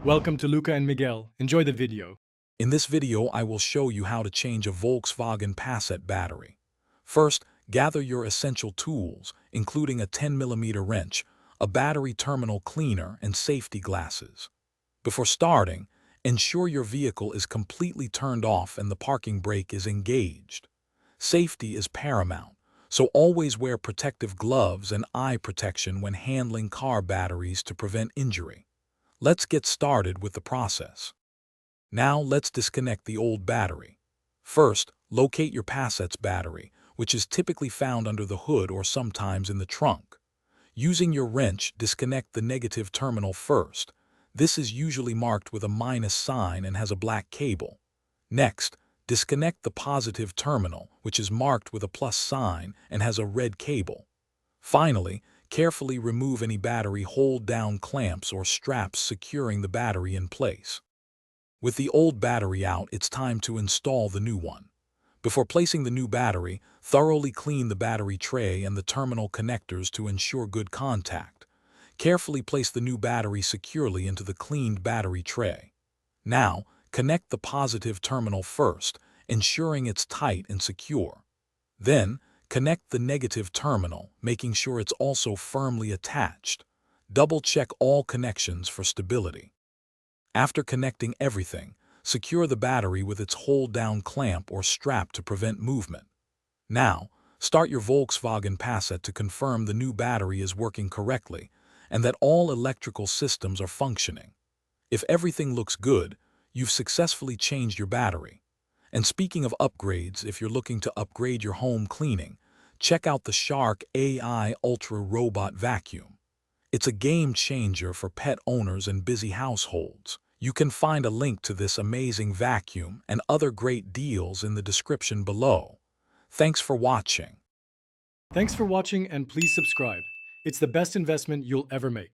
Welcome to Luca and Miguel. Enjoy the video. In this video, I will show you how to change a Volkswagen Passat battery. First, gather your essential tools, including a 10mm wrench, a battery terminal cleaner, and safety glasses. Before starting, ensure your vehicle is completely turned off and the parking brake is engaged. Safety is paramount, so always wear protective gloves and eye protection when handling car batteries to prevent injury. Let's get started with the process. Now let's disconnect the old battery. First, locate your Passat's battery, which is typically found under the hood or sometimes in the trunk. Using your wrench, disconnect the negative terminal first. This is usually marked with a minus sign and has a black cable. Next, disconnect the positive terminal, which is marked with a plus sign and has a red cable. Finally, carefully remove any battery hold-down clamps or straps securing the battery in place. With the old battery out, it's time to install the new one. Before placing the new battery, thoroughly clean the battery tray and the terminal connectors to ensure good contact. Carefully place the new battery securely into the cleaned battery tray. Now, connect the positive terminal first, ensuring it's tight and secure. Then, connect the negative terminal, making sure it's also firmly attached. Double-check all connections for stability. After connecting everything, secure the battery with its hold-down clamp or strap to prevent movement. Now, start your Volkswagen Passat to confirm the new battery is working correctly and that all electrical systems are functioning. If everything looks good, you've successfully changed your battery. And speaking of upgrades, if you're looking to upgrade your home cleaning, check out the Shark AI Ultra Robot Vacuum. It's a game changer for pet owners and busy households. You can find a link to this amazing vacuum and other great deals in the description below. Thanks for watching. Thanks for watching and please subscribe. It's the best investment you'll ever make.